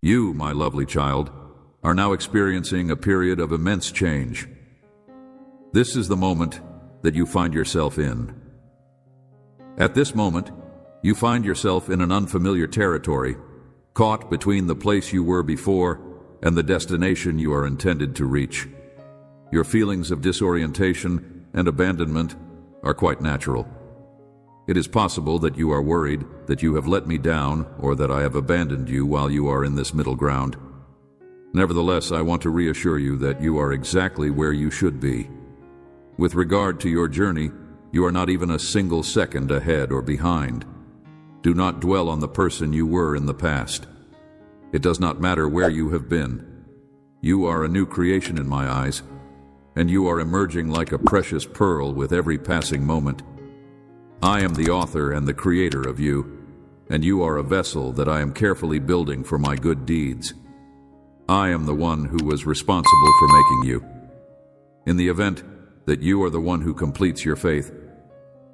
You, my lovely child, are now experiencing a period of immense change. This is the moment that you find yourself in. At this moment, you find yourself in an unfamiliar territory, caught between the place you were before and the destination you are intended to reach. Your feelings of disorientation and abandonment are quite natural. It is possible that you are worried that you have let me down or that I have abandoned you while you are in this middle ground. Nevertheless, I want to reassure you that you are exactly where you should be. With regard to your journey, you are not even a single second ahead or behind. Do not dwell on the person you were in the past. It does not matter where you have been. You are a new creation in my eyes, and you are emerging like a precious pearl with every passing moment. I am the author and the creator of you, and you are a vessel that I am carefully building for my good deeds. I am the one who was responsible for making you. In the event that you are the one who completes your faith,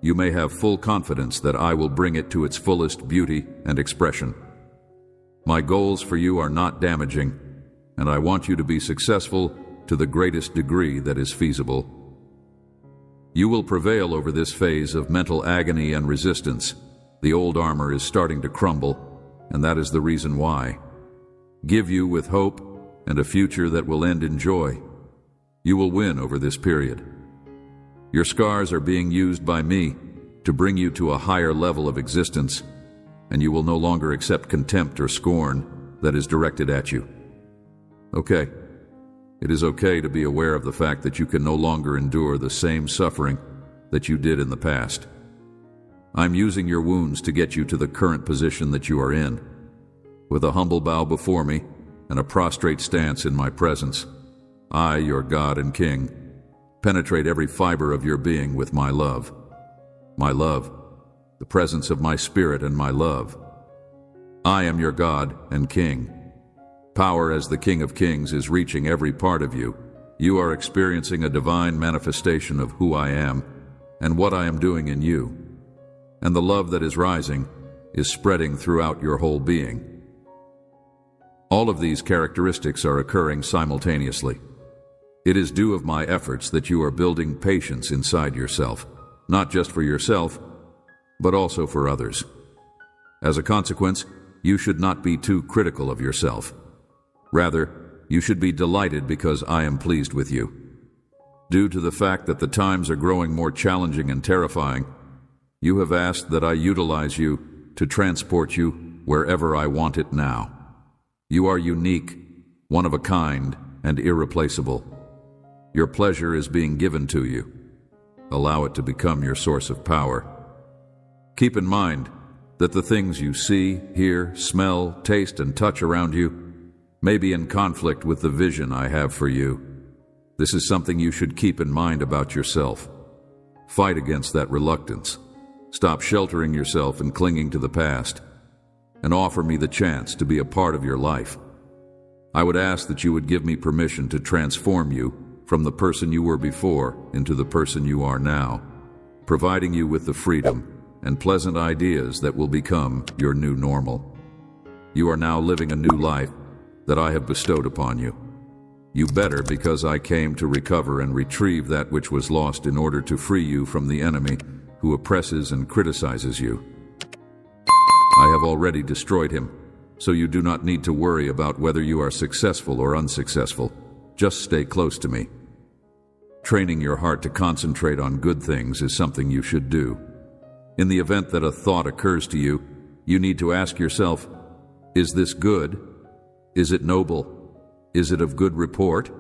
you may have full confidence that I will bring it to its fullest beauty and expression. My goals for you are not damaging, and I want you to be successful to the greatest degree that is feasible. You will prevail over this phase of mental agony and resistance. The old armor is starting to crumble, and that is the reason why. Give you with hope and a future that will end in joy. You will win over this period. Your scars are being used by me to bring you to a higher level of existence, and you will no longer accept contempt or scorn that is directed at you. Okay. It is okay to be aware of the fact that you can no longer endure the same suffering that you did in the past. I'm using your wounds to get you to the current position that you are in. With a humble bow before me and a prostrate stance in my presence, I, your God and King, penetrate every fiber of your being with my love. My love, the presence of my spirit and my love. I am your God and King. Power as the King of Kings is reaching every part of you. You are experiencing a divine manifestation of who I am and what I am doing in you. And the love that is rising is spreading throughout your whole being. All of these characteristics are occurring simultaneously. It is due of my efforts that you are building patience inside yourself, not just for yourself, but also for others. As a consequence, you should not be too critical of yourself. Rather, you should be delighted because I am pleased with you. Due to the fact that the times are growing more challenging and terrifying, you have asked that I utilize you to transport you wherever I want it now. You are unique, one of a kind, and irreplaceable. Your pleasure is being given to you. Allow it to become your source of power. Keep in mind that the things you see, hear, smell, taste, and touch around you may be in conflict with the vision I have for you. This is something you should keep in mind about yourself. Fight against that reluctance. Stop sheltering yourself and clinging to the past, and offer me the chance to be a part of your life. I would ask that you would give me permission to transform you from the person you were before into the person you are now, providing you with the freedom and pleasant ideas that will become your new normal. You are now living a new life that I have bestowed upon you. You better, because I came to recover and retrieve that which was lost in order to free you from the enemy who oppresses and criticizes you. I have already destroyed him, so you do not need to worry about whether you are successful or unsuccessful. Just stay close to me. Training your heart to concentrate on good things is something you should do. In the event that a thought occurs to you, you need to ask yourself, is this good? Is it noble? Is it of good report?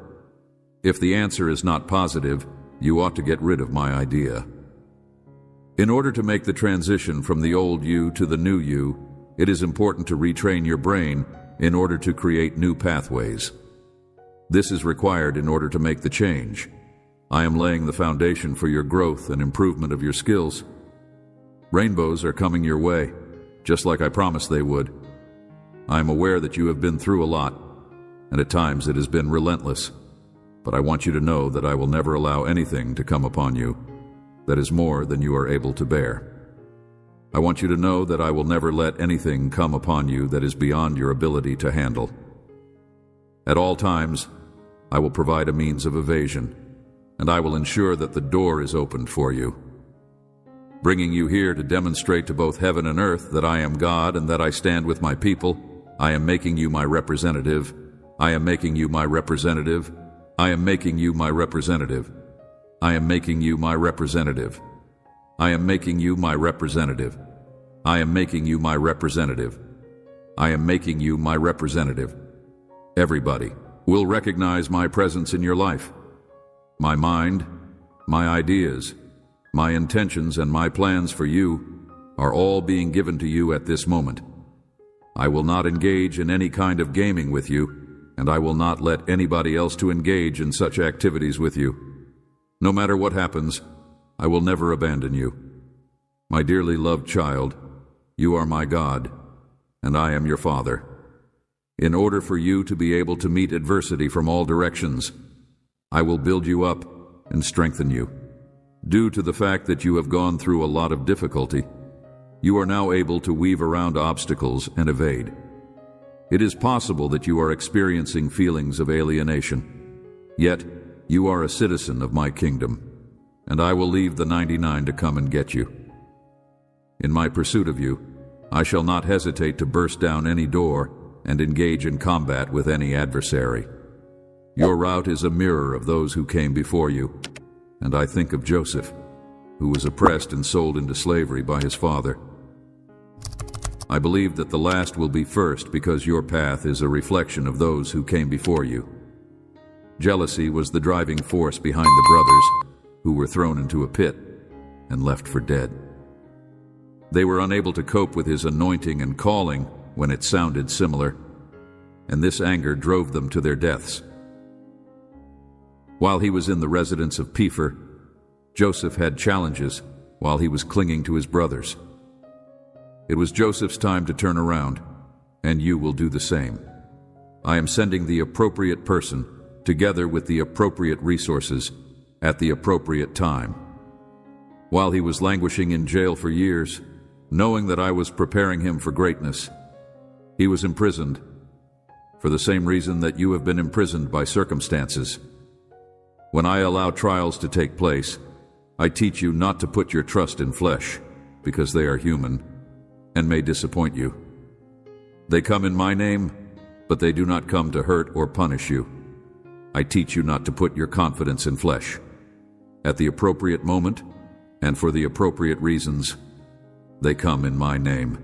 If the answer is not positive, you ought to get rid of my idea. In order to make the transition from the old you to the new you, it is important to retrain your brain in order to create new pathways. This is required in order to make the change. I am laying the foundation for your growth and improvement of your skills. Rainbows are coming your way, just like I promised they would. I am aware that you have been through a lot, and at times it has been relentless, but I want you to know that I will never allow anything to come upon you that is more than you are able to bear. I want you to know that I will never let anything come upon you that is beyond your ability to handle. At all times, I will provide a means of evasion, and I will ensure that the door is opened for you. Bringing you here to demonstrate to both heaven and earth that I am God and that I stand with my people, I am making you my representative. I am making you my representative. I am making you my representative. I am making you my representative. I am making you my representative. I am making you my representative. I am making you my representative. Everybody will recognize my presence in your life. My mind, my ideas, my intentions, and my plans for you are all being given to you at this moment. I will not engage in any kind of gaming with you, and I will not let anybody else to engage in such activities with you. No matter what happens, I will never abandon you. My dearly loved child, you are my God, and I am your Father. In order for you to be able to meet adversity from all directions, I will build you up and strengthen you. Due to the fact that you have gone through a lot of difficulty, you are now able to weave around obstacles and evade. It is possible that you are experiencing feelings of alienation. Yet, you are a citizen of my kingdom, and I will leave the 99 to come and get you. In my pursuit of you, I shall not hesitate to burst down any door and engage in combat with any adversary. Your route is a mirror of those who came before you, and I think of Joseph, who was oppressed and sold into slavery by his father. I believe that the last will be first because your path is a reflection of those who came before you. Jealousy was the driving force behind the brothers who were thrown into a pit and left for dead. They were unable to cope with his anointing and calling when it sounded similar, and this anger drove them to their deaths. While he was in the residence of Potiphar, Joseph had challenges while he was clinging to his brothers. It was Joseph's time to turn around, and you will do the same. I am sending the appropriate person, together with the appropriate resources, at the appropriate time. While he was languishing in jail for years, knowing that I was preparing him for greatness, he was imprisoned for the same reason that you have been imprisoned by circumstances. When I allow trials to take place, I teach you not to put your trust in flesh, because they are human and may disappoint you. They come in my name, but they do not come to hurt or punish you. I teach you not to put your confidence in flesh. At the appropriate moment, and for the appropriate reasons, they come in my name.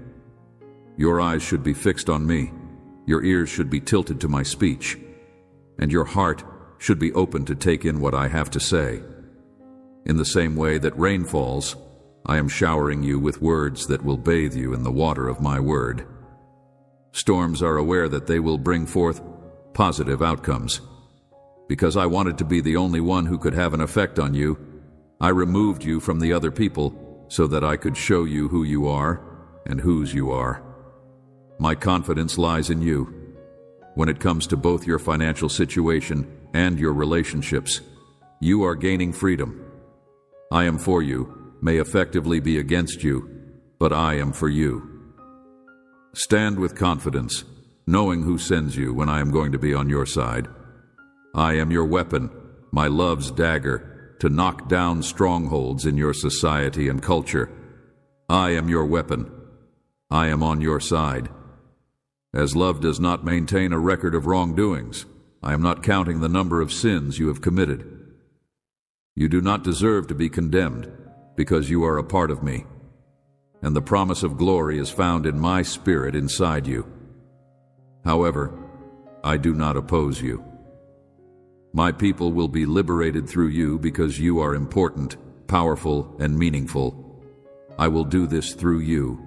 Your eyes should be fixed on me, your ears should be tilted to my speech, and your heart should be open to take in what I have to say. In the same way that rain falls, I am showering you with words that will bathe you in the water of my word. Storms are aware that they will bring forth positive outcomes. Because I wanted to be the only one who could have an effect on you, I removed you from the other people so that I could show you who you are and whose you are. My confidence lies in you. When it comes to both your financial situation and your relationships, you are gaining freedom. I am for you, may effectively be against you, but I am for you. Stand with confidence, knowing who sends you when I am going to be on your side. I am your weapon, my love's dagger, to knock down strongholds in your society and culture. I am your weapon. I am on your side. As love does not maintain a record of wrongdoings, I am not counting the number of sins you have committed. You do not deserve to be condemned, because you are a part of me, and the promise of glory is found in my spirit inside you. However, I do not oppose you. My people will be liberated through you because you are important, powerful, and meaningful. I will do this through you.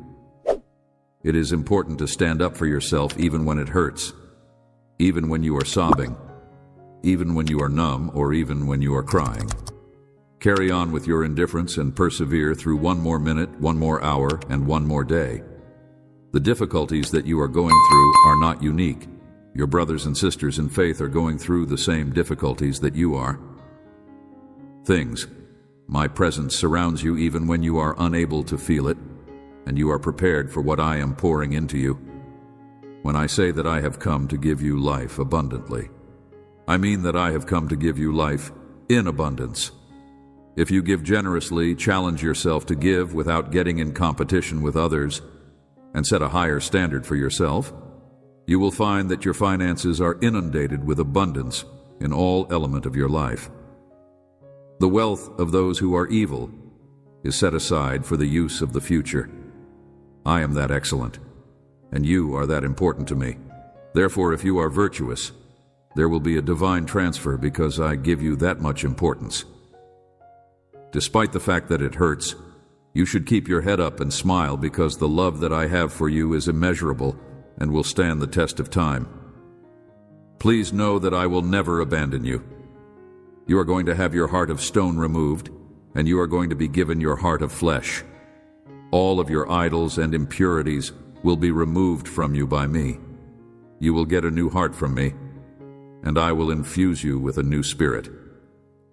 It is important to stand up for yourself even when it hurts, even when you are sobbing, even when you are numb, or even when you are crying. Carry on with your indifference and persevere through one more minute, one more hour, and one more day. The difficulties that you are going through are not unique. Your brothers and sisters in faith are going through the same difficulties that you are. My presence surrounds you even when you are unable to feel it. and you are prepared for what I am pouring into you. When I say that I have come to give you life abundantly, I mean that I have come to give you life in abundance. If you give generously, challenge yourself to give without getting in competition with others, and set a higher standard for yourself, you will find that your finances are inundated with abundance in all element of your life. The wealth of those who are evil is set aside for the use of the future. I am that excellent, and you are that important to me. Therefore, if you are virtuous, there will be a divine transfer because I give you that much importance. Despite the fact that it hurts, you should keep your head up and smile because the love that I have for you is immeasurable and will stand the test of time. Please know that I will never abandon you. You are going to have your heart of stone removed, and you are going to be given your heart of flesh. All of your idols and impurities will be removed from you by me. You will get a new heart from me, and I will infuse you with a new spirit.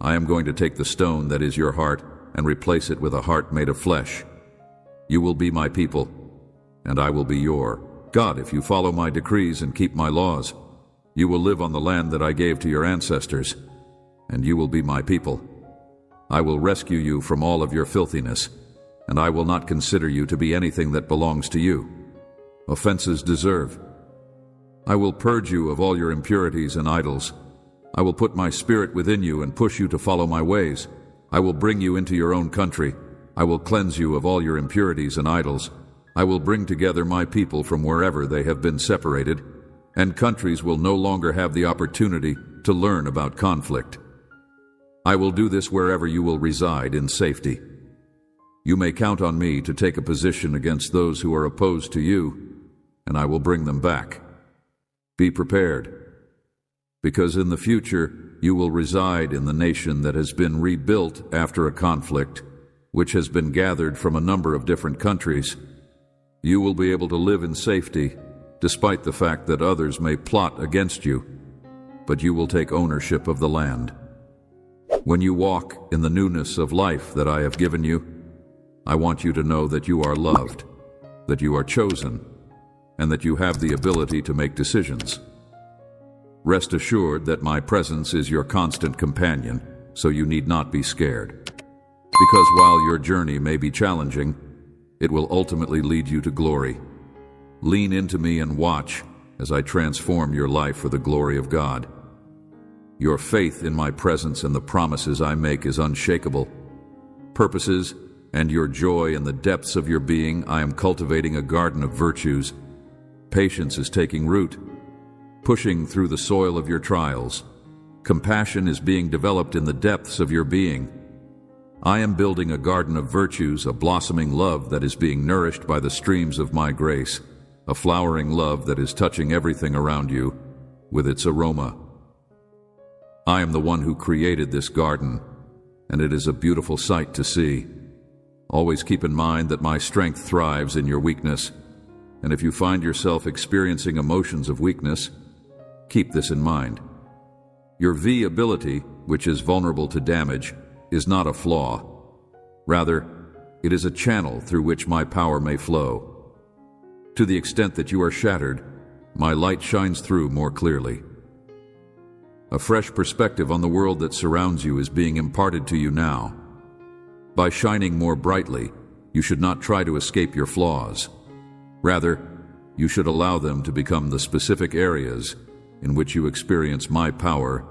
I am going to take the stone that is your heart and replace it with a heart made of flesh. You will be my people, and I will be your God if you follow my decrees and keep my laws. You will live on the land that I gave to your ancestors, and you will be my people. I will rescue you from all of your filthiness, and I will not consider you to be anything that belongs to you. Offenses deserve. I will purge you of all your impurities and idols. I will put my spirit within you and push you to follow my ways. I will bring you into your own country. I will cleanse you of all your impurities and idols. I will bring together my people from wherever they have been separated, and countries will no longer have the opportunity to learn about conflict. I will do this wherever you will reside in safety. You may count on me to take a position against those who are opposed to you, and I will bring them back. Be prepared, because in the future you will reside in the nation that has been rebuilt after a conflict, which has been gathered from a number of different countries. You will be able to live in safety, despite the fact that others may plot against you, but you will take ownership of the land. When you walk in the newness of life that I have given you, I want you to know that you are loved, that you are chosen, and that you have the ability to make decisions. Rest assured that my presence is your constant companion, so you need not be scared. Because while your journey may be challenging, it will ultimately lead you to glory. Lean into me and watch as I transform your life for the glory of God. Your faith in my presence and the promises I make is unshakable. Purposes and your joy in the depths of your being, I am cultivating a garden of virtues. Patience is taking root, pushing through the soil of your trials. Compassion is being developed in the depths of your being. I am building a garden of virtues, a blossoming love that is being nourished by the streams of my grace, a flowering love that is touching everything around you with its aroma. I am the one who created this garden, and it is a beautiful sight to see. Always keep in mind that my strength thrives in your weakness, and if you find yourself experiencing emotions of weakness, keep this in mind. Your V ability, which is vulnerable to damage, is not a flaw. Rather, it is a channel through which my power may flow. To the extent that you are shattered, my light shines through more clearly. A fresh perspective on the world that surrounds you is being imparted to you now. By shining more brightly, you should not try to escape your flaws. Rather, you should allow them to become the specific areas in which you experience my power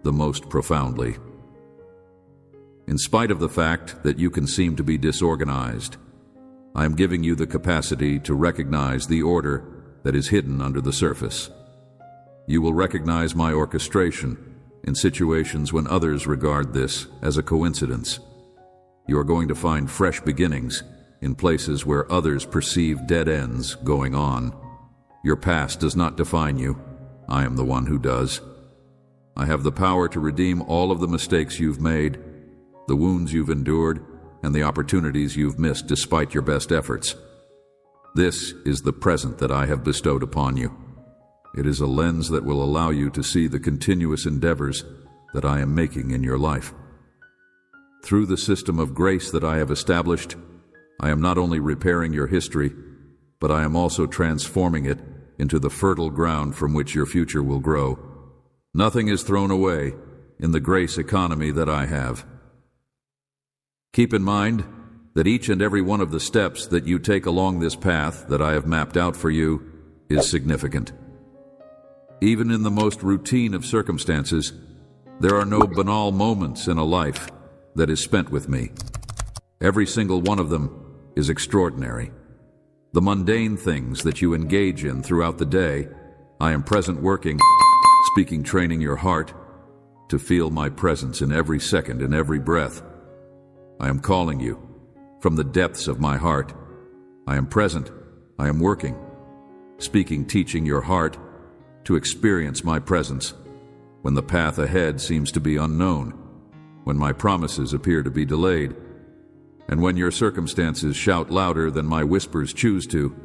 the most profoundly. In spite of the fact that you can seem to be disorganized, I am giving you the capacity to recognize the order that is hidden under the surface. You will recognize my orchestration in situations when others regard this as a coincidence. You are going to find fresh beginnings in places where others perceive dead ends going on. Your past does not define you. I am the one who does. I have the power to redeem all of the mistakes you've made, the wounds you've endured, and the opportunities you've missed despite your best efforts. This is the present that I have bestowed upon you. It is a lens that will allow you to see the continuous endeavors that I am making in your life. Through the system of grace that I have established, I am not only repairing your history, but I am also transforming it into the fertile ground from which your future will grow. Nothing is thrown away in the grace economy that I have. Keep in mind that each and every one of the steps that you take along this path that I have mapped out for you is significant. Even in the most routine of circumstances, there are no banal moments in a life that is spent with me. Every single one of them is extraordinary. The mundane things that you engage in throughout the day, I am present working, speaking, training your heart to feel my presence in every second, in every breath. I am calling you from the depths of my heart. I am present. I am working, speaking, teaching your heart to experience my presence when the path ahead seems to be unknown, when my promises appear to be delayed, and when your circumstances shout louder than my whispers choose to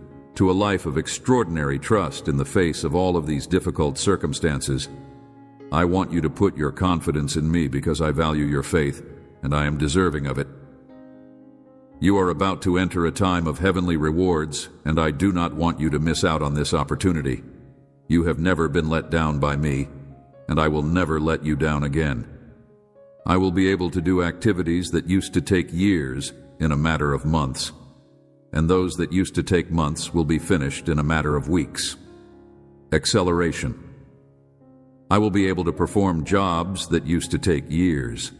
a life of extraordinary trust in the face of all of these difficult circumstances. I want you to put your confidence in me because I value your faith and I am deserving of it. You are about to enter a time of heavenly rewards, and I do not want you to miss out on this opportunity. You have never been let down by me, and I will never let you down again. I will be able to do activities that used to take years in a matter of months, and those that used to take months will be finished in a matter of weeks. Acceleration. I will be able to perform jobs that used to take years.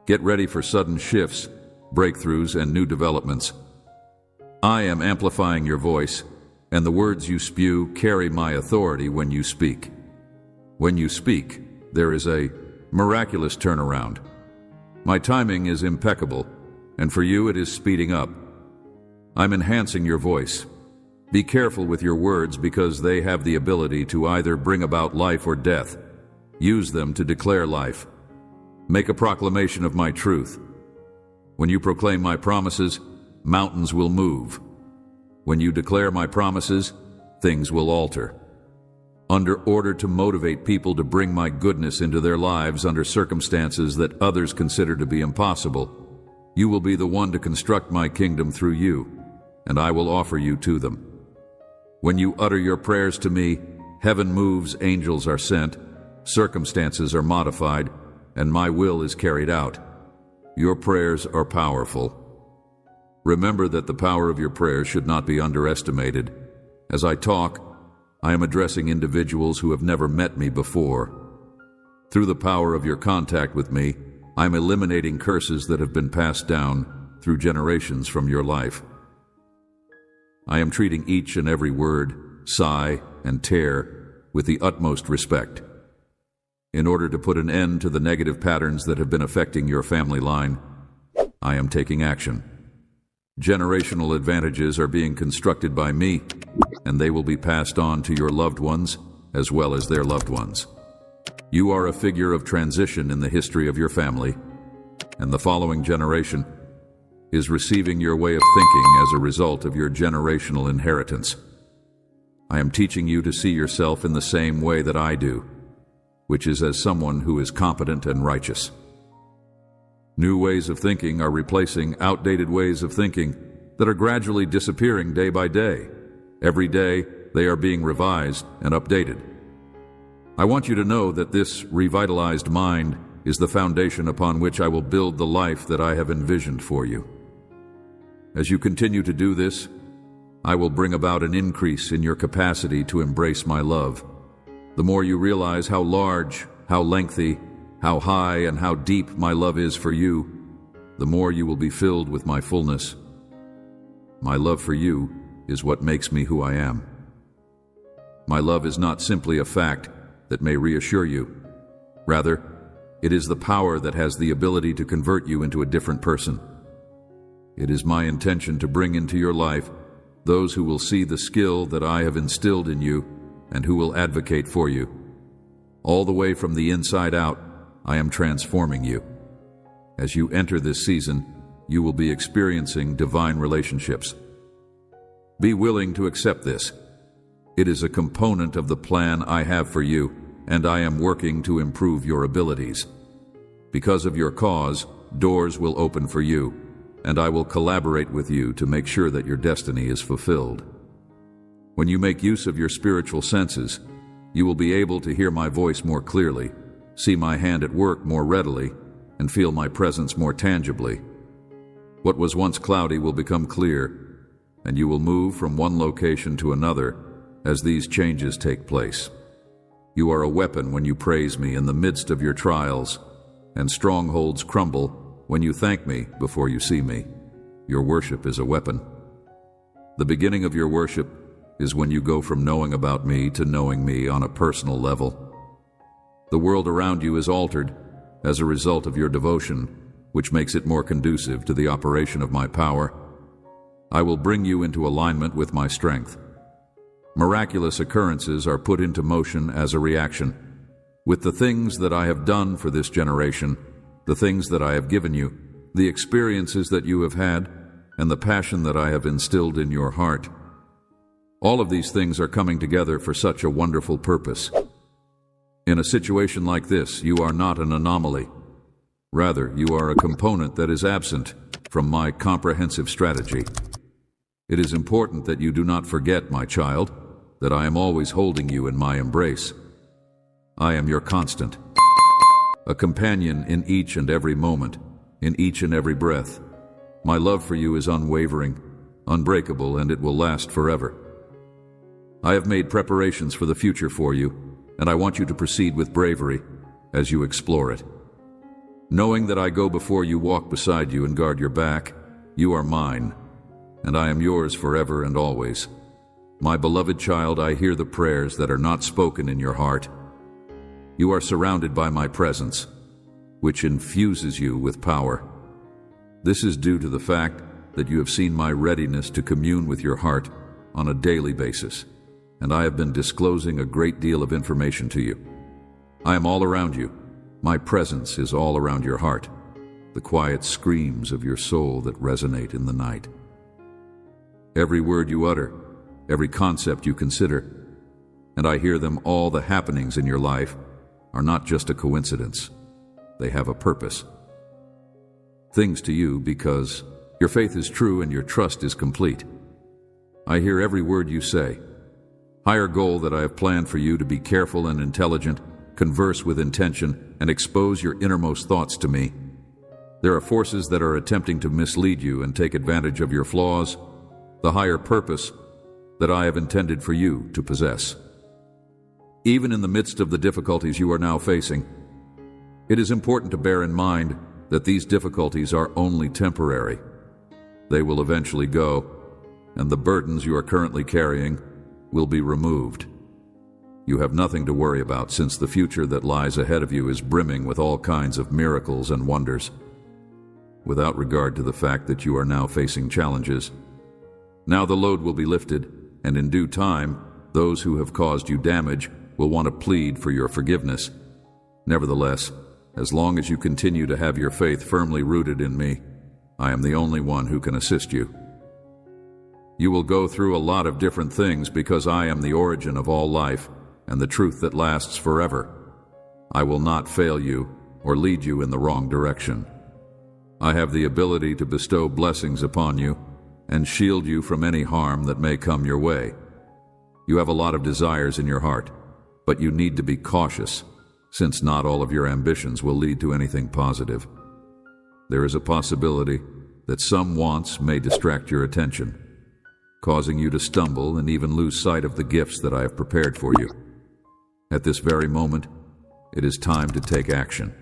Get ready for sudden shifts, breakthroughs, and new developments. I am amplifying your voice, and the words you spew carry my authority when you speak. When you speak, there is a miraculous turnaround. My timing is impeccable, and for you it is speeding up. I'm enhancing your voice. Be careful with your words because they have the ability to either bring about life or death. Use them to declare life. Make a proclamation of my truth. When you proclaim my promises, mountains will move. When you declare my promises, things will alter. Under order to motivate people to bring my goodness into their lives under circumstances that others consider to be impossible, you will be the one to construct my kingdom through you, and I will offer you to them. When you utter your prayers to me, heaven moves, angels are sent, circumstances are modified, and my will is carried out. Your prayers are powerful. Remember that the power of your prayers should not be underestimated. As I talk, I am addressing individuals who have never met me before. Through the power of your contact with me, I am eliminating curses that have been passed down through generations from your life. I am treating each and every word, sigh, and tear with the utmost respect. In order to put an end to the negative patterns that have been affecting your family line, I am taking action. Generational advantages are being constructed by me, and they will be passed on to your loved ones as well as their loved ones. You are a figure of transition in the history of your family, and the following generation is receiving your way of thinking as a result of your generational inheritance. I am teaching you to see yourself in the same way that I do, which is as someone who is competent and righteous. New ways of thinking are replacing outdated ways of thinking that are gradually disappearing day by day. Every day, they are being revised and updated. I want you to know that this revitalized mind is the foundation upon which I will build the life that I have envisioned for you. As you continue to do this, I will bring about an increase in your capacity to embrace my love. The more you realize how large, how lengthy, how high, and how deep my love is for you, the more you will be filled with my fullness. My love for you is what makes me who I am. My love is not simply a fact that may reassure you. Rather, it is the power that has the ability to convert you into a different person. It is my intention to bring into your life those who will see the skill that I have instilled in you and who will advocate for you. All the way from the inside out, I am transforming you. As you enter this season, you will be experiencing divine relationships. Be willing to accept this. It is a component of the plan I have for you, and I am working to improve your abilities. Because of your cause, doors will open for you. and I will collaborate with you to make sure that your destiny is fulfilled. When you make use of your spiritual senses, you will be able to hear my voice more clearly, see my hand at work more readily, and feel my presence more tangibly. What was once cloudy will become clear, and you will move from one location to another as these changes take place. You are a weapon when you praise me in the midst of your trials, and strongholds crumble when you thank me before you see me. Your worship is a weapon. The beginning of your worship is when you go from knowing about me to knowing me on a personal level. The world around you is altered as a result of your devotion, which makes it more conducive to the operation of my power. I will bring you into alignment with my strength. Miraculous occurrences are put into motion as a reaction. With the things that I have done for this generation, the things that I have given you, the experiences that you have had, and the passion that I have instilled in your heart. All of these things are coming together for such a wonderful purpose. In a situation like this, you are not an anomaly. Rather, you are a component that is absent from my comprehensive strategy. It is important that you do not forget, my child, that I am always holding you in my embrace. I am your constant, a companion in each and every moment, in each and every breath. My love for you is unwavering, unbreakable, and it will last forever. I have made preparations for the future for you, and I want you to proceed with bravery as you explore it. Knowing that I go before you, walk beside you, and guard your back, you are mine, and I am yours forever and always. My beloved child, I hear the prayers that are not spoken in your heart. You are surrounded by my presence, which infuses you with power. This is due to the fact that you have seen my readiness to commune with your heart on a daily basis, and I have been disclosing a great deal of information to you. I am all around you. My presence is all around your heart, the quiet screams of your soul that resonate in the night. Every word you utter, every concept you consider, and I hear them all. The happenings in your life are not just a coincidence. They have a purpose. Things to you because your faith is true and your trust is complete. I hear every word you say. Higher goal that I have planned for you to be careful and intelligent, converse with intention, and expose your innermost thoughts to me. There are forces that are attempting to mislead you and take advantage of your flaws, the higher purpose that I have intended for you to possess. Even in the midst of the difficulties you are now facing, it is important to bear in mind that these difficulties are only temporary. They will eventually go, and the burdens you are currently carrying will be removed. You have nothing to worry about, since the future that lies ahead of you is brimming with all kinds of miracles and wonders. Without regard to the fact that you are now facing challenges, now the load will be lifted, and in due time, those who have caused you damage will want to plead for your forgiveness. Nevertheless, as long as you continue to have your faith firmly rooted in me, I am the only one who can assist you. You will go through a lot of different things because I am the origin of all life and the truth that lasts forever. I will not fail you or lead you in the wrong direction. I have the ability to bestow blessings upon you and shield you from any harm that may come your way. You have a lot of desires in your heart, but you need to be cautious, since not all of your ambitions will lead to anything positive. There is a possibility that some wants may distract your attention, causing you to stumble and even lose sight of the gifts that I have prepared for you. At this very moment, it is time to take action.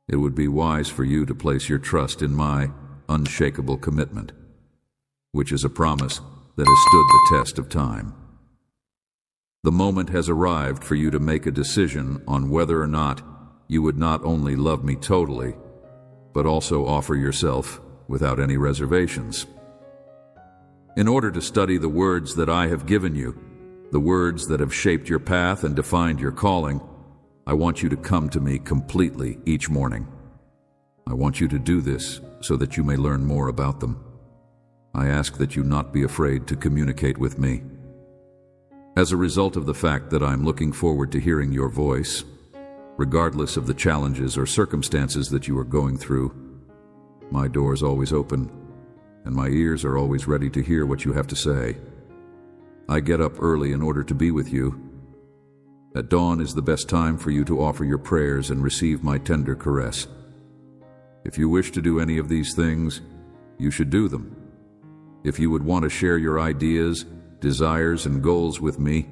It would be wise for you to place your trust in my unshakable commitment, which is a promise that has stood the test of time. The moment has arrived for you to make a decision on whether or not you would not only love me totally, but also offer yourself without any reservations. In order to study the words that I have given you, the words that have shaped your path and defined your calling, I want you to come to me completely each morning. I want you to do this so that you may learn more about them. I ask that you not be afraid to communicate with me. As a result of the fact that I'm looking forward to hearing your voice, regardless of the challenges or circumstances that you are going through, My door's always open, and my ears are always ready to hear what you have to say. I get up early in order to be with you. At dawn is the best time for you to offer your prayers and receive my tender caress. If you wish to do any of these things, you should do them. If you would want to share your ideas, desires, and goals with me,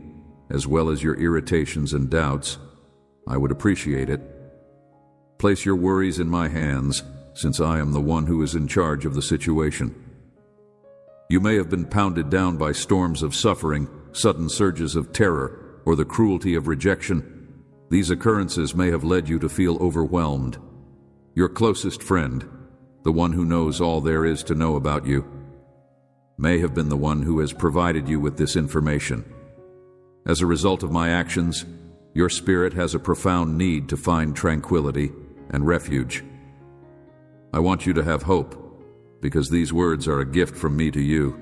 as well as your irritations and doubts, I would appreciate it. Place your worries in my hands, since I am the one who is in charge of the situation. You may have been pounded down by storms of suffering, sudden surges of terror, or the cruelty of rejection. These occurrences may have led you to feel overwhelmed. Your closest friend, the one who knows all there is to know about you, may have been the one who has provided you with this information. As a result of my actions, your spirit has a profound need to find tranquility and refuge. I want you to have hope, because these words are a gift from me to you.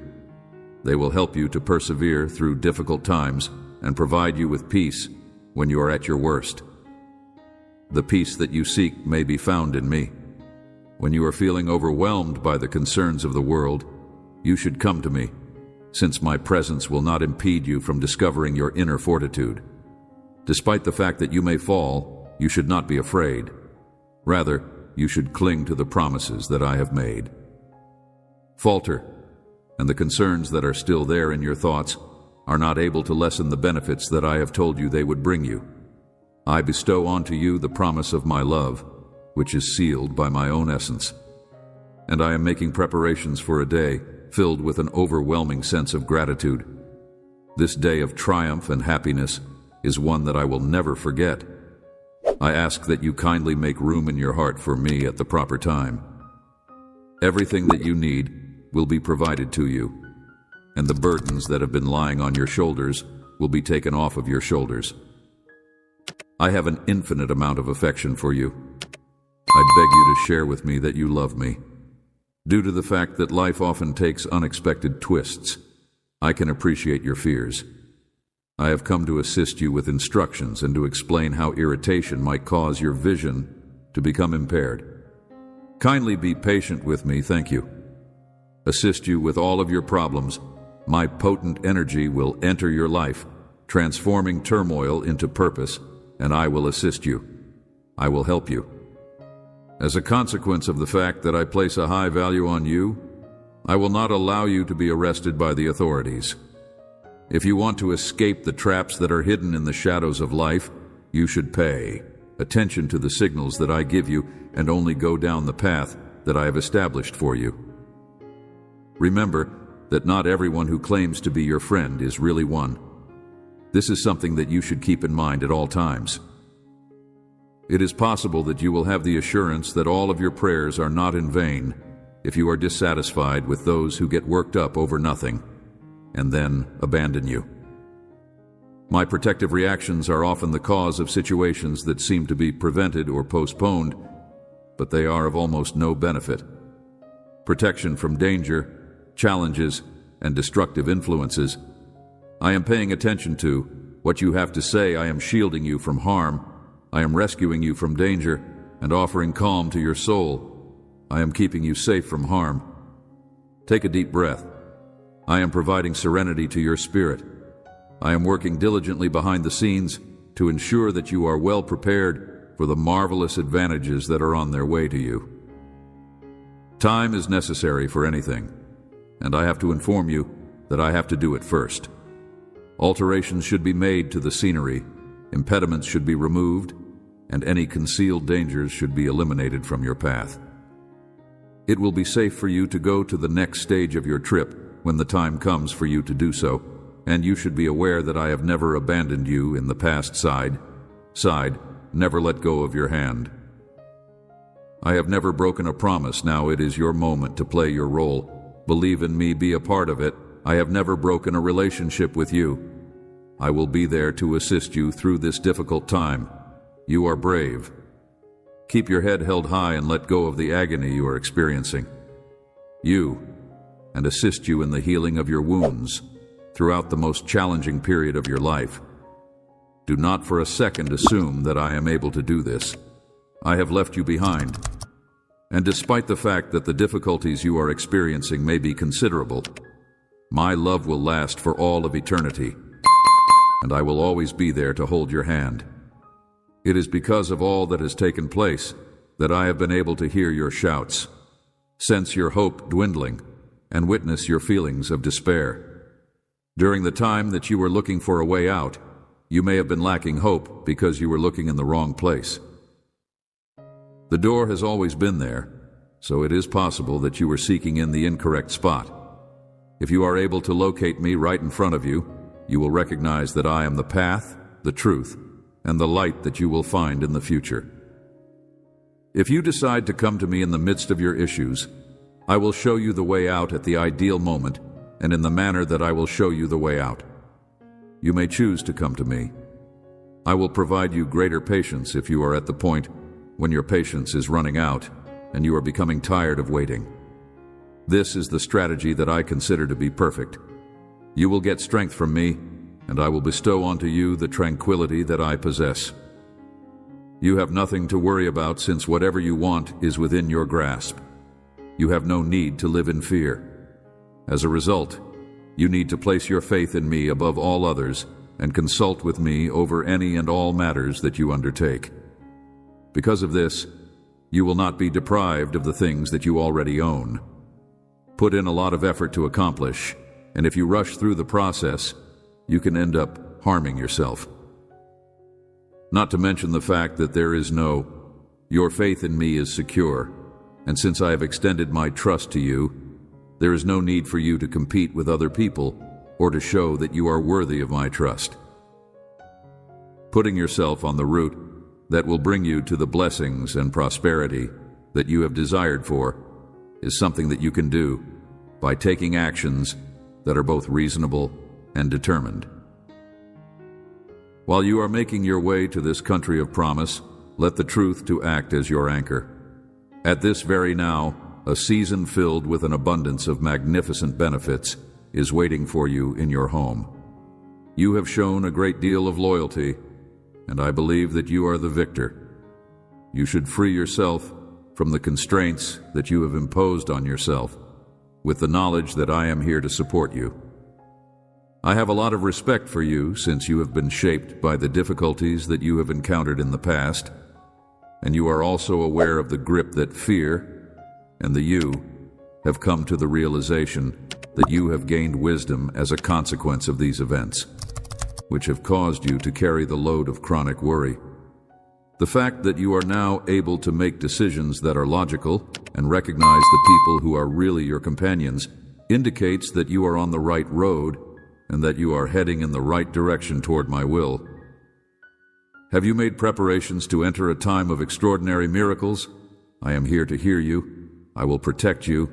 They will help you to persevere through difficult times and provide you with peace when you are at your worst. The peace that you seek may be found in me. When you are feeling overwhelmed by the concerns of the world, you should come to me, since my presence will not impede you from discovering your inner fortitude. Despite the fact that you may fall, you should not be afraid. Rather, you should cling to the promises that I have made. Falter, and the concerns that are still there in your thoughts are not able to lessen the benefits that I have told you they would bring you. I bestow onto you the promise of my love, which is sealed by my own essence. And I am making preparations for a day filled with an overwhelming sense of gratitude. This day of triumph and happiness is one that I will never forget. I ask that you kindly make room in your heart for me at the proper time. Everything that you need will be provided to you, and the burdens that have been lying on your shoulders will be taken off of your shoulders. I have an infinite amount of affection for you. I beg you to share with me that you love me. Due to the fact that life often takes unexpected twists, I can appreciate your fears. I have come to assist you with instructions and to explain how irritation might cause your vision to become impaired. Kindly be patient with me, thank you. Assist you with all of your problems. My potent energy will enter your life, transforming turmoil into purpose, and I will assist you. I will help you. As a consequence of the fact that I place a high value on you, I will not allow you to be arrested by the authorities. If you want to escape the traps that are hidden in the shadows of life, you should pay attention to the signals that I give you and only go down the path that I have established for you. Remember that not everyone who claims to be your friend is really one. This is something that you should keep in mind at all times. It is possible that you will have the assurance that all of your prayers are not in vain if you are dissatisfied with those who get worked up over nothing and then abandon you. My protective reactions are often the cause of situations that seem to be prevented or postponed, but they are of almost no benefit. Protection from danger, challenges, and destructive influences. I am paying attention to what you have to say. I am shielding you from harm. I am rescuing you from danger and offering calm to your soul. I am keeping you safe from harm. Take a deep breath. I am providing serenity to your spirit. I am working diligently behind the scenes to ensure that you are well prepared for the marvelous advantages that are on their way to you. Time is necessary for anything, and I have to inform you that I have to do it first. Alterations should be made to the scenery, impediments should be removed, and any concealed dangers should be eliminated from your path. It will be safe for you to go to the next stage of your trip when the time comes for you to do so, and you should be aware that I have never abandoned you in the past. Side, never let go of your hand. I have never broken a promise. Now it is your moment to play your role. Believe in me, be a part of it. I have never broken a relationship with you. I will be there to assist you through this difficult time. You are brave. Keep your head held high and let go of the agony you are experiencing. And assist you in the healing of your wounds throughout the most challenging period of your life. Do not for a second assume that I am able to do this. I have left you behind. And despite the fact that the difficulties you are experiencing may be considerable, my love will last for all of eternity, and I will always be there to hold your hand. It is because of all that has taken place that I have been able to hear your shouts, sense your hope dwindling, and witness your feelings of despair. During the time that you were looking for a way out, you may have been lacking hope because you were looking in the wrong place. The door has always been there, so it is possible that you were seeking in the incorrect spot. If you are able to locate me right in front of you, you will recognize that I am the path, the truth, and the light that you will find in the future. If you decide to come to me in the midst of your issues, I will show you the way out at the ideal moment and in the manner that I will show you the way out. You may choose to come to me. I will provide you greater patience if you are at the point when your patience is running out and you are becoming tired of waiting. This is the strategy that I consider to be perfect. You will get strength from me, and I will bestow onto you the tranquility that I possess. You have nothing to worry about since whatever you want is within your grasp. You have no need to live in fear. As a result, you need to place your faith in me above all others and consult with me over any and all matters that you undertake. Because of this, you will not be deprived of the things that you already own. Put in a lot of effort to accomplish, and if you rush through the process, you can end up harming yourself. Not to mention the fact that your faith in me is secure, and since I have extended my trust to you, there is no need for you to compete with other people or to show that you are worthy of my trust. Putting yourself on the route that will bring you to the blessings and prosperity that you have desired for is something that you can do by taking actions that are both reasonable and determined. While you are making your way to this country of promise, let the truth to act as your anchor. At this very now, a season filled with an abundance of magnificent benefits is waiting for you in your home. You have shown a great deal of loyalty, and I believe that you are the victor. You should free yourself from the constraints that you have imposed on yourself, with the knowledge that I am here to support you. I have a lot of respect for you since you have been shaped by the difficulties that you have encountered in the past, and you are also aware of the grip that fear and you have come to the realization that you have gained wisdom as a consequence of these events, which have caused you to carry the load of chronic worry. The fact that you are now able to make decisions that are logical and recognize the people who are really your companions indicates that you are on the right road and that you are heading in the right direction toward my will. Have you made preparations to enter a time of extraordinary miracles? I am here to hear you. I will protect you,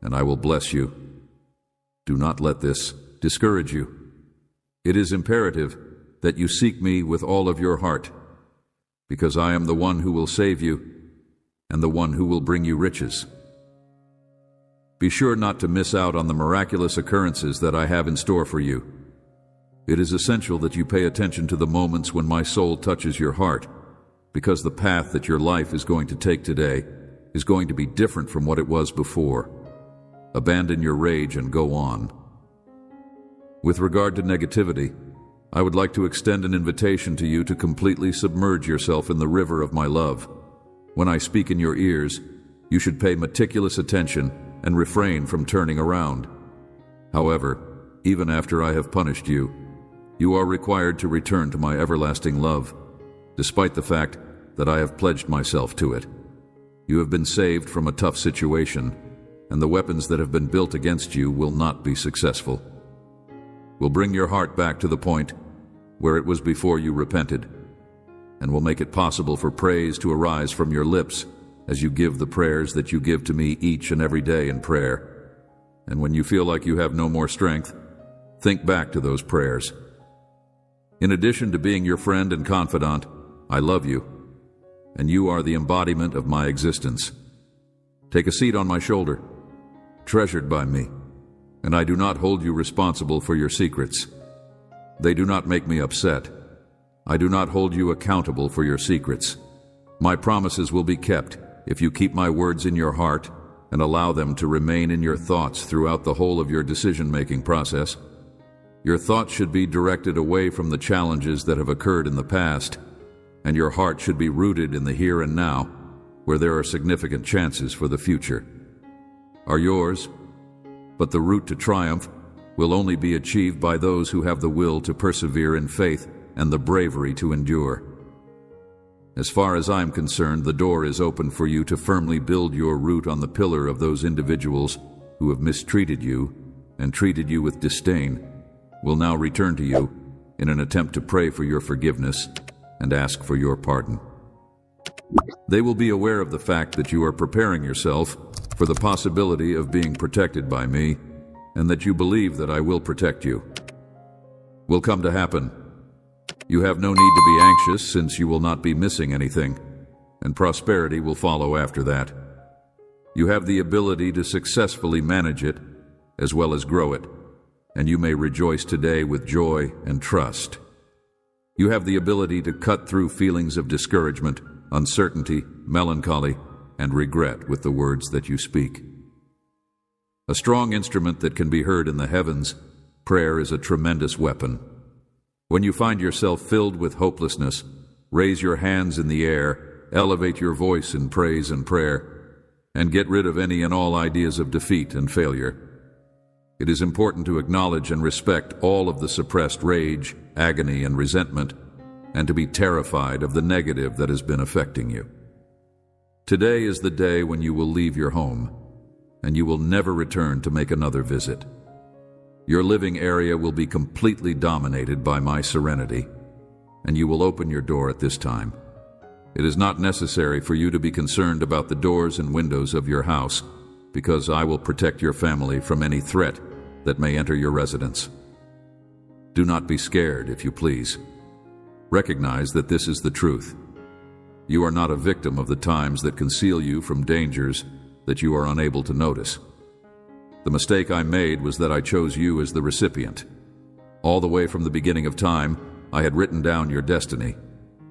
and I will bless you. Do not let this discourage you. It is imperative that you seek me with all of your heart, because I am the one who will save you and the one who will bring you riches. Be sure not to miss out on the miraculous occurrences that I have in store for you. It is essential that you pay attention to the moments when my soul touches your heart, because the path that your life is going to take today is going to be different from what it was before. Abandon your rage and go on. With regard to negativity, I would like to extend an invitation to you to completely submerge yourself in the river of my love. When I speak in your ears, you should pay meticulous attention and refrain from turning around. However, even after I have punished you, you are required to return to my everlasting love, despite the fact that I have pledged myself to it. You have been saved from a tough situation, and the weapons that have been built against you will not be successful. Will bring your heart back to the point where it was before you repented, and will make it possible for praise to arise from your lips as you give the prayers that you give to me each and every day in prayer. And when you feel like you have no more strength, think back to those prayers. In addition to being your friend and confidant, I love you, and you are the embodiment of my existence. Take a seat on my shoulder, treasured by me, and I do not hold you responsible for your secrets. They do not make me upset. I do not hold you accountable for your secrets. My promises will be kept if you keep my words in your heart and allow them to remain in your thoughts throughout the whole of your decision-making process, your thoughts should be directed away from the challenges that have occurred in the past, and your heart should be rooted in the here and now, where there are significant chances for the future. Are yours, but the route to triumph will only be achieved by those who have the will to persevere in faith and the bravery to endure. As far as I'm concerned, the door is open for you to firmly build your root on the pillar of those individuals who have mistreated you and treated you with disdain will now return to you in an attempt to pray for your forgiveness and ask for your pardon. They will be aware of the fact that you are preparing yourself for the possibility of being protected by me, and that you believe that I will protect you. Will come to happen. You have no need to be anxious, since you will not be missing anything, and prosperity will follow after that. You have the ability to successfully manage it, as well as grow it, and you may rejoice today with joy and trust. You have the ability to cut through feelings of discouragement, uncertainty, melancholy, and regret with the words that you speak. A strong instrument that can be heard in the heavens, prayer is a tremendous weapon. When you find yourself filled with hopelessness, raise your hands in the air, elevate your voice in praise and prayer, and get rid of any and all ideas of defeat and failure. It is important to acknowledge and respect all of the suppressed rage, agony, and resentment, and to be terrified of the negative that has been affecting you. Today is the day when you will leave your home, and you will never return to make another visit. Your living area will be completely dominated by my serenity, and you will open your door at this time. It is not necessary for you to be concerned about the doors and windows of your house, because I will protect your family from any threat that may enter your residence. Do not be scared, if you please. Recognize that this is the truth. You are not a victim of the times that conceal you from dangers that you are unable to notice. The mistake I made was that I chose you as the recipient. All the way from the beginning of time, I had written down your destiny.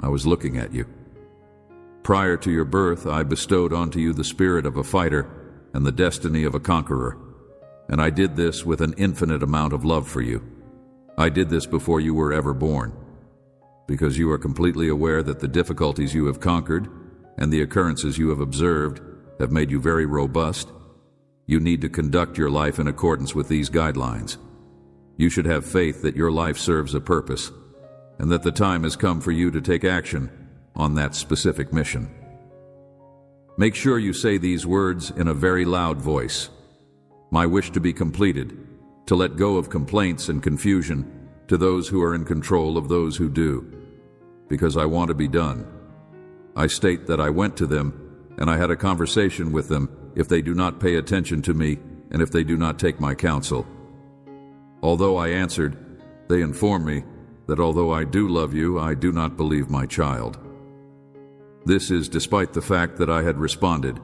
I was looking at you. Prior to your birth, I bestowed onto you the spirit of a fighter and the destiny of a conqueror, and I did this with an infinite amount of love for you. I did this before you were ever born, because you are completely aware that the difficulties you have conquered and the occurrences you have observed have made you very robust. You need to conduct your life in accordance with these guidelines. You should have faith that your life serves a purpose, and that the time has come for you to take action on that specific mission. Make sure you say these words in a very loud voice. My wish to be completed, to let go of complaints and confusion to those who are in control of those who do, because I want to be done. I state that I went to them and I had a conversation with them if they do not pay attention to me and if they do not take my counsel. Although I answered, they informed me that although I do love you, I do not believe my child. This is despite the fact that I had responded.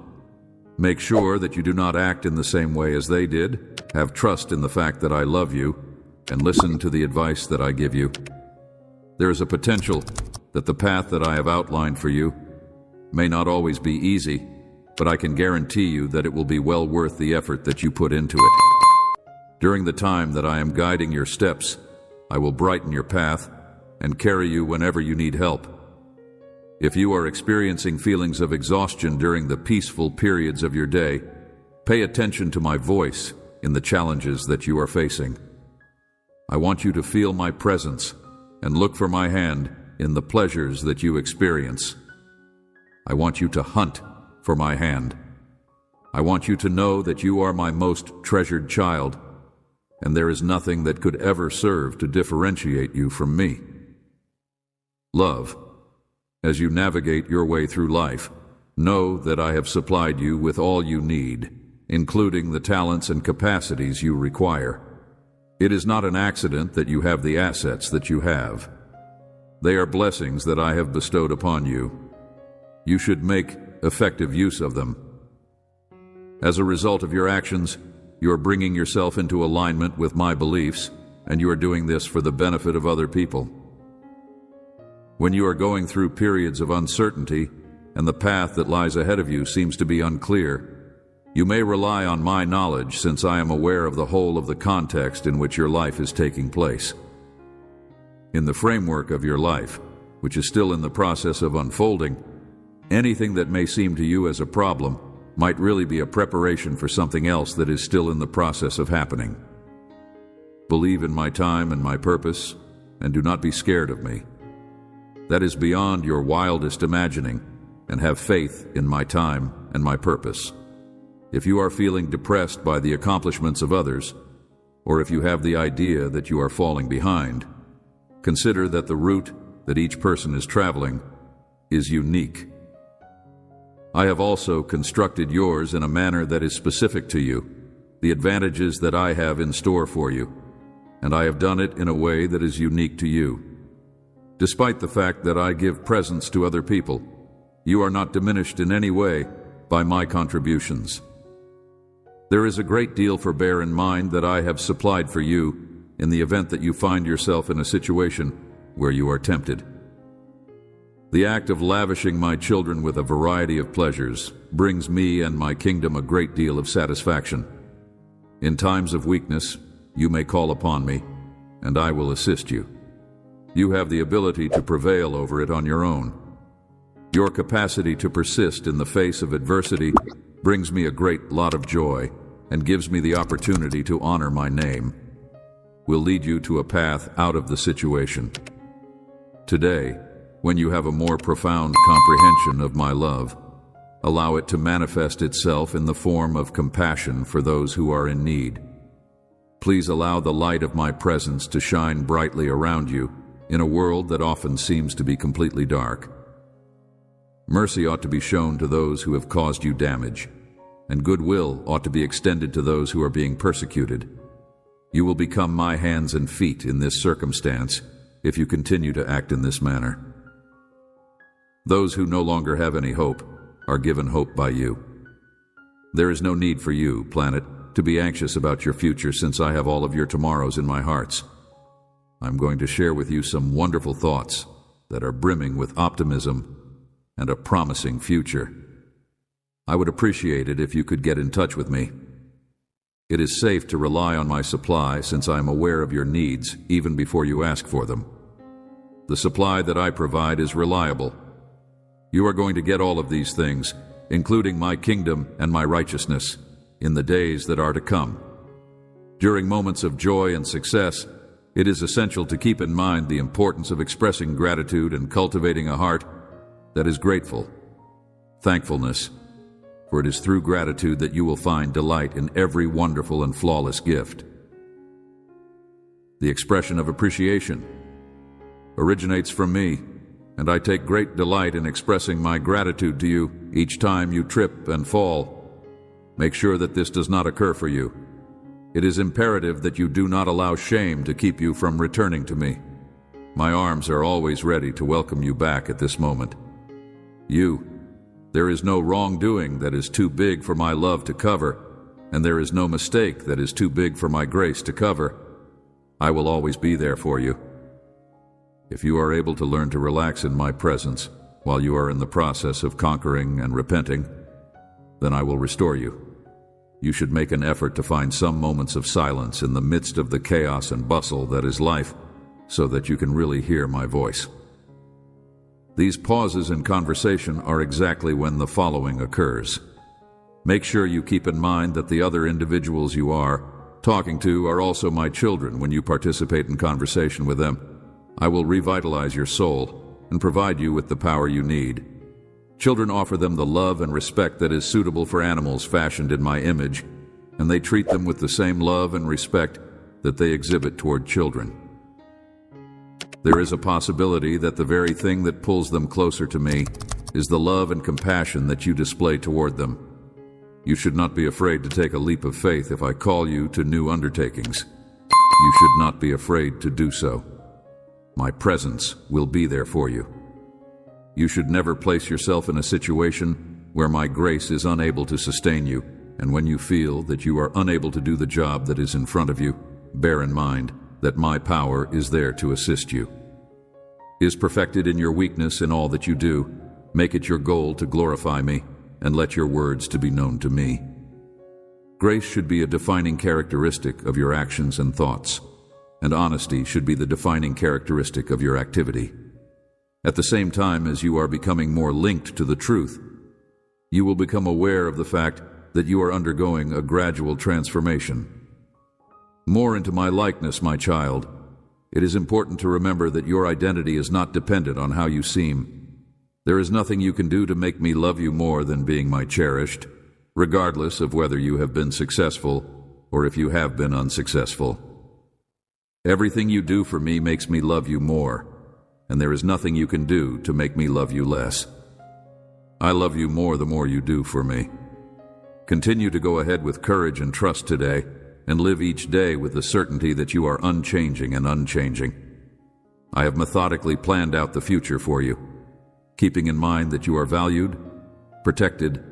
Make sure that you do not act in the same way as they did. Have trust in the fact that I love you, and listen to the advice that I give you. There is a potential that the path that I have outlined for you may not always be easy, but I can guarantee you that it will be well worth the effort that you put into it. During the time that I am guiding your steps, I will brighten your path and carry you whenever you need help. If you are experiencing feelings of exhaustion during the peaceful periods of your day, pay attention to my voice in the challenges that you are facing. I want you to feel my presence and look for my hand in the pleasures that you experience. I want you to hunt for my hand. I want you to know that you are my most treasured child, and there is nothing that could ever serve to differentiate you from me. Love, as you navigate your way through life, know that I have supplied you with all you need, including the talents and capacities you require. It is not an accident that you have the assets that you have. They are blessings that I have bestowed upon you. You should make effective use of them. As a result of your actions, you are bringing yourself into alignment with my beliefs, and you are doing this for the benefit of other people. When you are going through periods of uncertainty, and the path that lies ahead of you seems to be unclear, you may rely on my knowledge, since I am aware of the whole of the context in which your life is taking place. In the framework of your life, which is still in the process of unfolding, anything that may seem to you as a problem might really be a preparation for something else that is still in the process of happening. Believe in my time and my purpose, and do not be scared of me. That is beyond your wildest imagining, and have faith in my time and my purpose. If you are feeling depressed by the accomplishments of others, or if you have the idea that you are falling behind, consider that the route that each person is traveling is unique. I have also constructed yours in a manner that is specific to you, the advantages that I have in store for you, and I have done it in a way that is unique to you. Despite the fact that I give presents to other people, you are not diminished in any way by my contributions. There is a great deal to bear in mind that I have supplied for you in the event that you find yourself in a situation where you are tempted. The act of lavishing my children with a variety of pleasures brings me and my kingdom a great deal of satisfaction. In times of weakness, you may call upon me, and I will assist you. You have the ability to prevail over it on your own. Your capacity to persist in the face of adversity brings me a great lot of joy and gives me the opportunity to honor my name. Will lead you to a path out of the situation. Today, when you have a more profound comprehension of my love, allow it to manifest itself in the form of compassion for those who are in need. Please allow the light of my presence to shine brightly around you in a world that often seems to be completely dark. Mercy ought to be shown to those who have caused you damage, and goodwill ought to be extended to those who are being persecuted. You will become my hands and feet in this circumstance if you continue to act in this manner. Those who no longer have any hope are given hope by you. There is no need for you, planet, to be anxious about your future, since I have all of your tomorrows in my hearts. I'm going to share with you some wonderful thoughts that are brimming with optimism and a promising future. I would appreciate it if you could get in touch with me. It is safe to rely on my supply, since I am aware of your needs even before you ask for them. The supply that I provide is reliable. You are going to get all of these things, including my kingdom and my righteousness, in the days that are to come. During moments of joy and success, it is essential to keep in mind the importance of expressing gratitude and cultivating a heart that is grateful. Thankfulness, for it is through gratitude that you will find delight in every wonderful and flawless gift. The expression of appreciation originates from me, and I take great delight in expressing my gratitude to you each time you trip and fall. Make sure that this does not occur for you. It is imperative that you do not allow shame to keep you from returning to me. My arms are always ready to welcome you back at this moment. There is no wrongdoing that is too big for my love to cover, and there is no mistake that is too big for my grace to cover. I will always be there for you. If you are able to learn to relax in my presence while you are in the process of conquering and repenting, then I will restore you. You should make an effort to find some moments of silence in the midst of the chaos and bustle that is life, so that you can really hear my voice. These pauses in conversation are exactly when the following occurs. Make sure you keep in mind that the other individuals you are talking to are also my children when you participate in conversation with them. I will revitalize your soul and provide you with the power you need. Children offer them the love and respect that is suitable for animals fashioned in my image, and they treat them with the same love and respect that they exhibit toward children. There is a possibility that the very thing that pulls them closer to me is the love and compassion that you display toward them. You should not be afraid to take a leap of faith if I call you to new undertakings. You should not be afraid to do so. My presence will be there for you. You should never place yourself in a situation where my grace is unable to sustain you, and when you feel that you are unable to do the job that is in front of you, bear in mind that my power is there to assist you. Is perfected in your weakness in all that you do, Make it your goal to glorify me, and let your words to be known to me. Grace should be a defining characteristic of your actions and thoughts, and honesty should be the defining characteristic of your activity. At the same time as you are becoming more linked to the truth, you will become aware of the fact that you are undergoing a gradual transformation. More into my likeness, my child. It is important to remember that your identity is not dependent on how you seem. There is nothing you can do to make me love you more than being my cherished, regardless of whether you have been successful or if you have been unsuccessful. Everything you do for me makes me love you more, and there is nothing you can do to make me love you less. I love you more the more you do for me. Continue to go ahead with courage and trust today, and live each day with the certainty that you are unchanging and unchanging. I have methodically planned out the future for you, keeping in mind that you are valued, protected,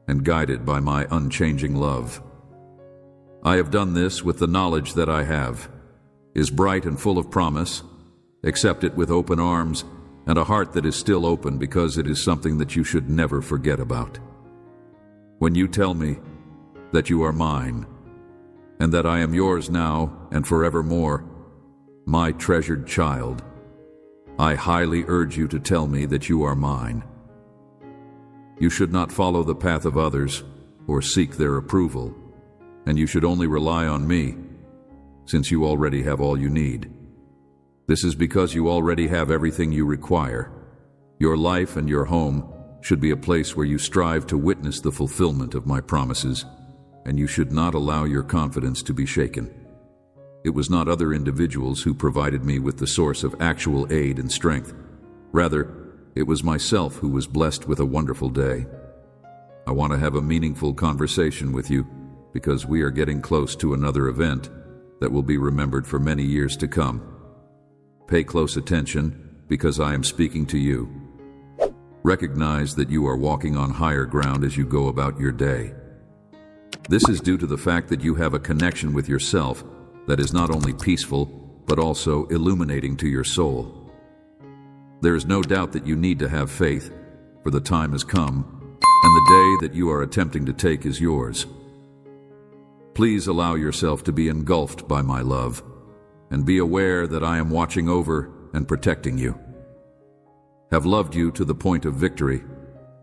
and guided by my unchanging love. I have done this with the knowledge that I have is bright and full of promise. Accept it with open arms and a heart that is still open, because it is something that you should never forget about. When you tell me that you are mine, and that I am yours now and forevermore, my treasured child, I highly urge you to tell me that you are mine. You should not follow the path of others or seek their approval, and you should only rely on me, since you already have all you need. This is because you already have everything you require. Your life and your home should be a place where you strive to witness the fulfillment of my promises, and you should not allow your confidence to be shaken. It was not other individuals who provided me with the source of actual aid and strength. Rather, it was myself who was blessed with a wonderful day. I want to have a meaningful conversation with you, because we are getting close to another event that will be remembered for many years to come. Pay close attention, because I am speaking to you. Recognize that you are walking on higher ground as you go about your day. This is due to the fact that you have a connection with yourself that is not only peaceful, but also illuminating to your soul. There is no doubt that you need to have faith, for the time has come, and the day that you are attempting to take is yours. Please allow yourself to be engulfed by my love, and be aware that I am watching over and protecting you. Have loved you to the point of victory,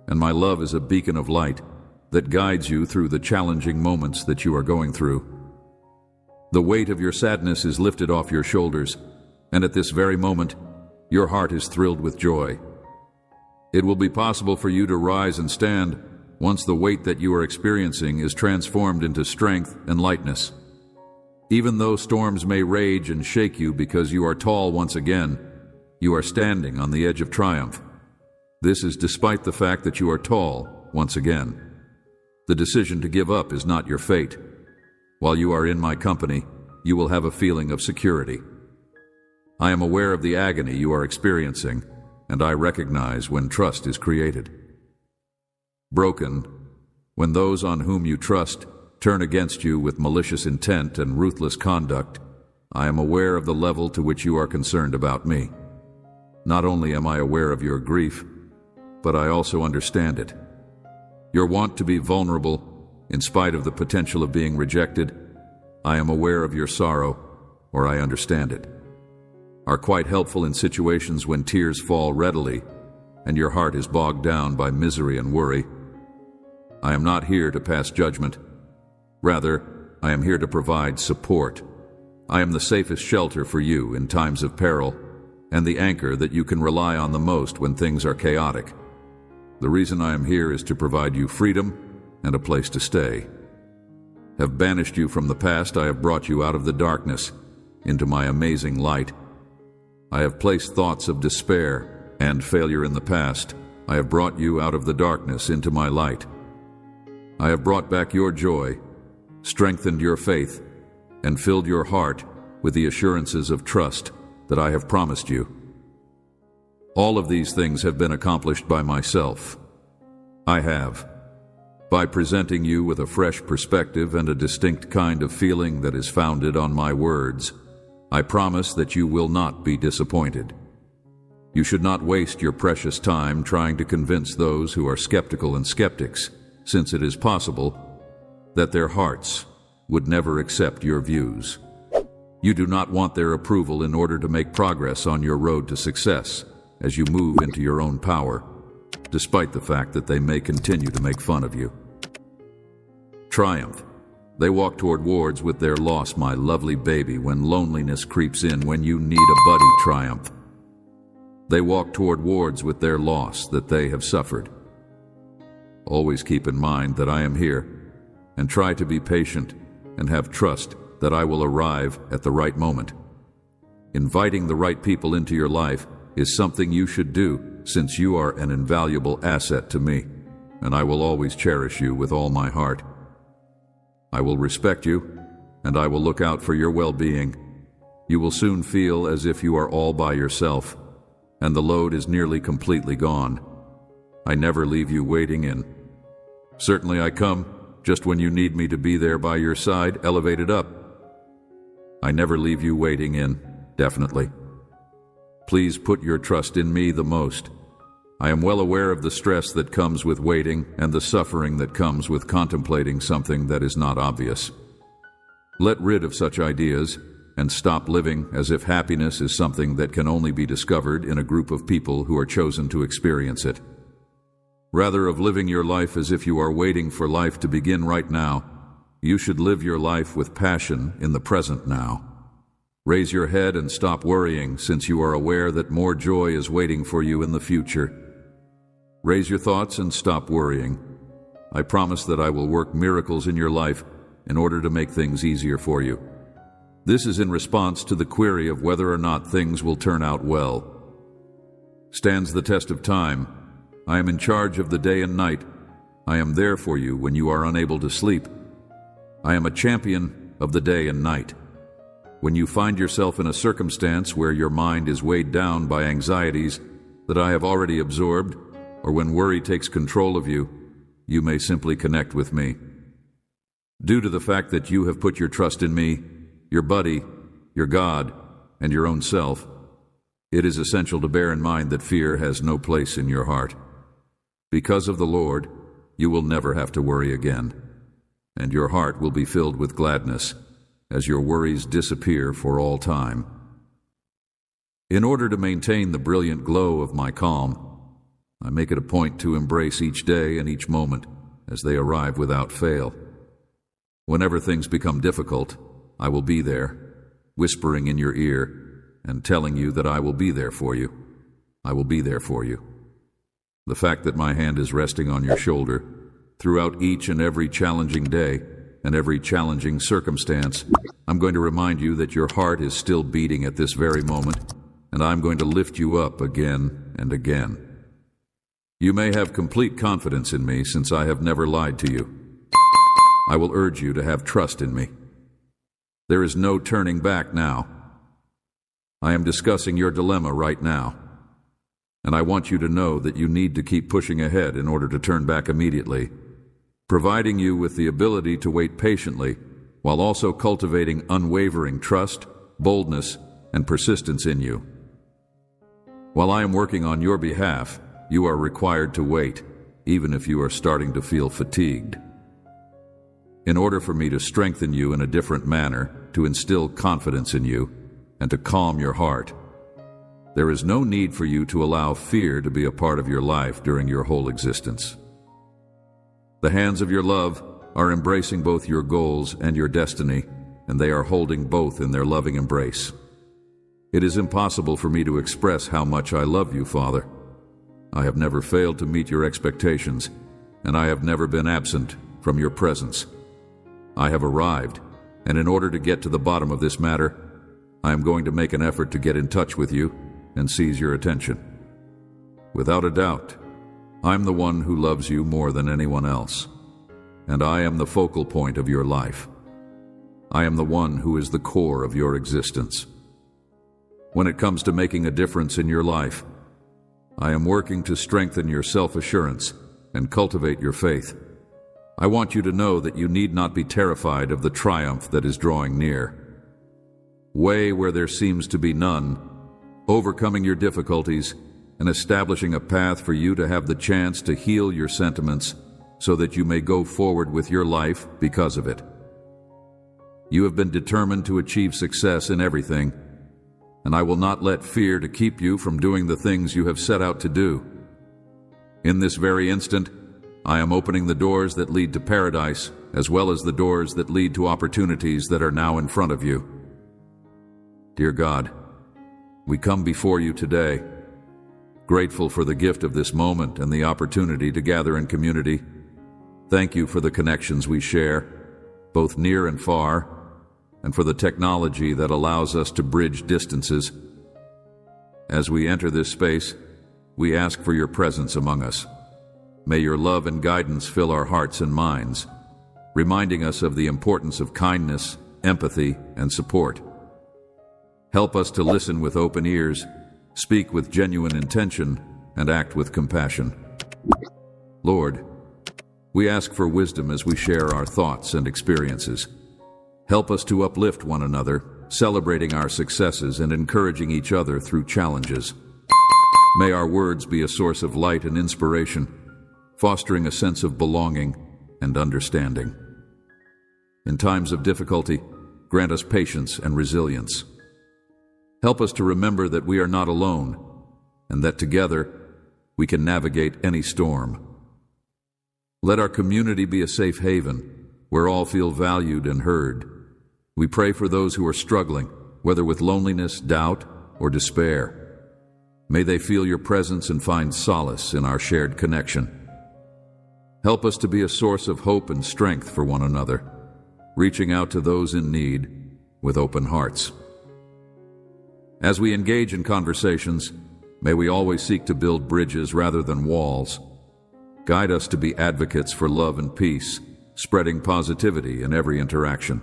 and my love is a beacon of light that guides you through the challenging moments that you are going through. The weight of your sadness is lifted off your shoulders, and at this very moment, your heart is thrilled with joy. It will be possible for you to rise and stand once the weight that you are experiencing is transformed into strength and lightness. Even though storms may rage and shake you because you are tall once again, you are standing on the edge of triumph. This is despite the fact that you are tall once again. The decision to give up is not your fate. While you are in my company, you will have a feeling of security. I am aware of the agony you are experiencing, and I recognize when trust is created. Broken, when those on whom you trust turn against you with malicious intent and ruthless conduct, I am aware of the level to which you are concerned about me. Not only am I aware of your grief, but I also understand it. Your want to be vulnerable, in spite of the potential of being rejected, I am aware of your sorrow, or I understand it, are quite helpful in situations when tears fall readily and your heart is bogged down by misery and worry. I am not here to pass judgment. Rather, I am here to provide support. I am the safest shelter for you in times of peril, and the anchor that you can rely on the most when things are chaotic. The reason I am here is to provide you freedom and a place to stay. Have banished you from the past, I have brought you out of the darkness into my amazing light. I have placed thoughts of despair and failure in the past. I have brought you out of the darkness into my light. I have brought back your joy, strengthened your faith, and filled your heart with the assurances of trust that I have promised you. All of these things have been accomplished by myself. I have, by presenting you with a fresh perspective and a distinct kind of feeling that is founded on my words. I promise that you will not be disappointed. You should not waste your precious time trying to convince those who are skeptical and skeptics, since it is possible that their hearts would never accept your views. You do not want their approval in order to make progress on your road to success as you move into your own power, despite the fact that they may continue to make fun of you. Triumph. They walk toward wards with their loss, my lovely baby, when loneliness creeps in, when you need a buddy. Triumph. They walk toward wards with their loss that they have suffered. Always keep in mind that I am here, and try to be patient and have trust that I will arrive at the right moment. Inviting the right people into your life is something you should do, since you are an invaluable asset to me, and I will always cherish you with all my heart. I will respect you, and I will look out for your well-being. You will soon feel as if you are all by yourself, and the load is nearly completely gone. I never leave you waiting in. Certainly I come just when you need me to be there by your side, elevated up. I never leave you waiting in, definitely. Please put your trust in me the most. I am well aware of the stress that comes with waiting and the suffering that comes with contemplating something that is not obvious. Let rid of such ideas and stop living as if happiness is something that can only be discovered in a group of people who are chosen to experience it. Rather of living your life as if you are waiting for life to begin right now, you should live your life with passion in the present now. Raise your head and stop worrying, since you are aware that more joy is waiting for you in the future. Raise your thoughts and stop worrying. I promise that I will work miracles in your life in order to make things easier for you. This is in response to the query of whether or not things will turn out well. Stands the test of time. I am in charge of the day and night. I am there for you when you are unable to sleep. I am a champion of the day and night. When you find yourself in a circumstance where your mind is weighed down by anxieties that I have already absorbed, or when worry takes control of you, you may simply connect with me. Due to the fact that you have put your trust in me, your buddy, your God, and your own self, it is essential to bear in mind that fear has no place in your heart. Because of the Lord, you will never have to worry again, and your heart will be filled with gladness as your worries disappear for all time. In order to maintain the brilliant glow of my calm, I make it a point to embrace each day and each moment as they arrive without fail. Whenever things become difficult, I will be there, whispering in your ear and telling you that I will be there for you. I will be there for you. The fact that my hand is resting on your shoulder throughout each and every challenging day and every challenging circumstance, I'm going to remind you that your heart is still beating at this very moment, and I'm going to lift you up again and again. You may have complete confidence in me, since I have never lied to you. I will urge you to have trust in me. There is no turning back now. I am discussing your dilemma right now, and I want you to know that you need to keep pushing ahead in order to turn back immediately, providing you with the ability to wait patiently while also cultivating unwavering trust, boldness, and persistence in you. While I am working on your behalf, you are required to wait, even if you are starting to feel fatigued. In order for me to strengthen you in a different manner, to instill confidence in you, and to calm your heart, there is no need for you to allow fear to be a part of your life during your whole existence. The hands of your love are embracing both your goals and your destiny, and they are holding both in their loving embrace. It is impossible for me to express how much I love you, Father. I have never failed to meet your expectations, and I have never been absent from your presence. I have arrived, and in order to get to the bottom of this matter, I am going to make an effort to get in touch with you and seize your attention. Without a doubt, I'm the one who loves you more than anyone else, and I am the focal point of your life. I am the one who is the core of your existence. When it comes to making a difference in your life, I am working to strengthen your self-assurance and cultivate your faith. I want you to know that you need not be terrified of the triumph that is drawing near. Way where there seems to be none, overcoming your difficulties, and establishing a path for you to have the chance to heal your sentiments so that you may go forward with your life because of it. You have been determined to achieve success in everything, and I will not let fear to keep you from doing the things you have set out to do. In this very instant, I am opening the doors that lead to paradise, as well as the doors that lead to opportunities that are now in front of you. Dear God, we come before you today, grateful for the gift of this moment and the opportunity to gather in community. Thank you for the connections we share, both near and far, and for the technology that allows us to bridge distances. As we enter this space, we ask for your presence among us. May your love and guidance fill our hearts and minds, reminding us of the importance of kindness, empathy, and support. Help us to listen with open ears, speak with genuine intention, and act with compassion. Lord, we ask for wisdom as we share our thoughts and experiences. Help us to uplift one another, celebrating our successes and encouraging each other through challenges. May our words be a source of light and inspiration, fostering a sense of belonging and understanding. In times of difficulty, grant us patience and resilience. Help us to remember that we are not alone, and that together we can navigate any storm. Let our community be a safe haven, where all feel valued and heard. We pray for those who are struggling, whether with loneliness, doubt, or despair. May they feel your presence and find solace in our shared connection. Help us to be a source of hope and strength for one another, reaching out to those in need with open hearts. As we engage in conversations, may we always seek to build bridges rather than walls. Guide us to be advocates for love and peace, spreading positivity in every interaction.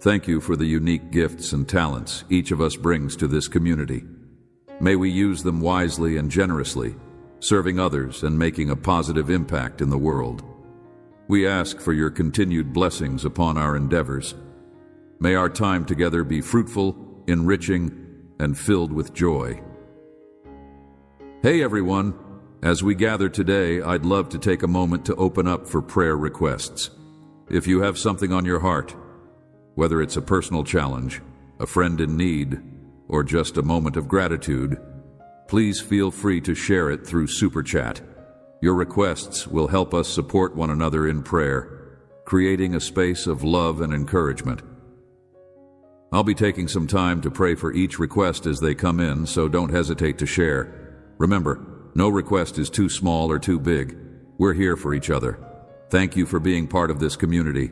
Thank you for the unique gifts and talents each of us brings to this community. May we use them wisely and generously, serving others and making a positive impact in the world. We ask for your continued blessings upon our endeavors. May our time together be fruitful, enriching, and filled with joy. Hey everyone, as we gather today, I'd love to take a moment to open up for prayer requests. If you have something on your heart, whether it's a personal challenge, a friend in need, or just a moment of gratitude, please feel free to share it through Super Chat. Your requests will help us support one another in prayer, creating a space of love and encouragement. I'll be taking some time to pray for each request as they come in, so don't hesitate to share. Remember, no request is too small or too big. We're here for each other. Thank you for being part of this community.